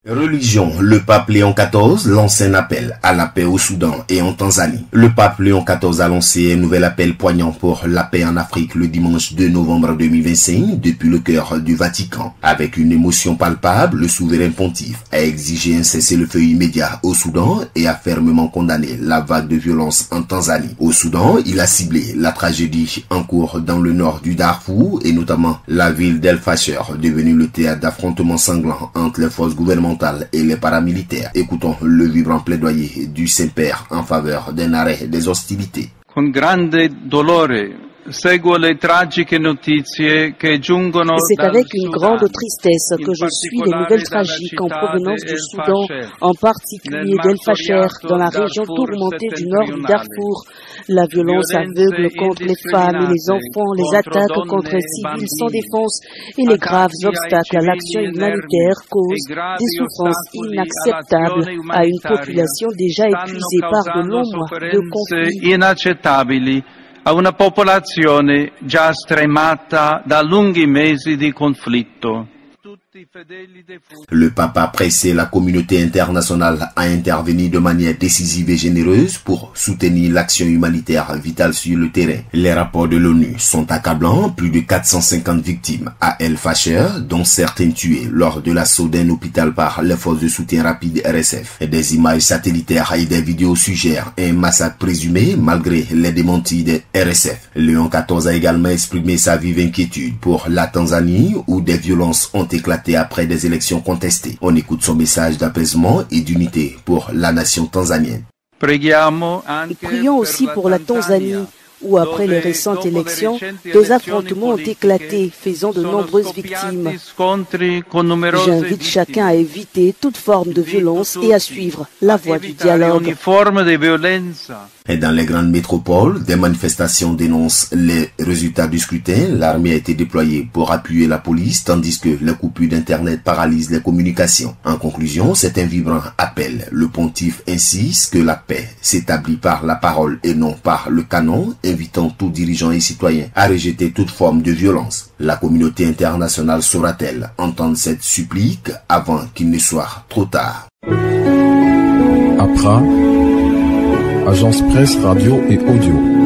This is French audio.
Religion, le pape Léon XIV lance un appel à la paix au Soudan et en Tanzanie. Le pape Léon XIV a lancé un nouvel appel poignant pour la paix en Afrique le dimanche 2 novembre 2025 depuis le cœur du Vatican. Avec une émotion palpable, le souverain pontife a exigé un cessez-le-feu immédiat au Soudan et a fermement condamné la vague de violence en Tanzanie. Au Soudan, il a ciblé la tragédie en cours dans le nord du Darfour et notamment la ville d'El Fasher, devenue le théâtre d'affrontements sanglants entre les forces gouvernementales et les paramilitaires. Écoutons le vibrant plaidoyer du Saint-Père en faveur d'un arrêt des hostilités. Con grande dolore seguo le tragiche notizie che giungono. C'est avec une grande tristesse que je suis les nouvelles tragiques en provenance du Soudan, en particulier d'El Fasher, dans la région tourmentée du nord du Darfour. La violence aveugle contre les femmes et les enfants, les attaques contre les civils sans défense et les graves obstacles à l'action humanitaire causent des souffrances inacceptables à une population déjà épuisée par de longs mois de conflit. A una popolazione già stremata da lunghi mesi di conflitto. Le pape a pressé la communauté internationale à intervenir de manière décisive et généreuse pour soutenir l'action humanitaire vitale sur le terrain. Les rapports de l'ONU sont accablants, plus de 450 victimes à El Fasher, dont certains tués lors de l'assaut d'un hôpital par les forces de soutien rapide RSF. Des images satellitaires et des vidéos suggèrent un massacre présumé malgré les démentis de RSF. Léon XIV a également exprimé sa vive inquiétude pour la Tanzanie où des violences ont éclaté après des élections contestées. On écoute son message d'apaisement et d'unité pour la nation tanzanienne. Prions aussi pour la Tanzanie, où après les récentes élections, des affrontements ont éclaté, faisant de nombreuses victimes. J'invite chacun à éviter toute forme de violence et à suivre la voie du dialogue. Et dans les grandes métropoles, des manifestations dénoncent les résultats du scrutin. L'armée a été déployée pour appuyer la police, tandis que les coupures d'Internet paralysent les communications. En conclusion, c'est un vibrant appel. Le pontife insiste que la paix s'établit par la parole et non par le canon, invitant tous dirigeants et citoyens à rejeter toute forme de violence. La communauté internationale saura-t-elle entendre cette supplique avant qu'il ne soit trop tard? Accra, Agence Presse, Radio et Audio.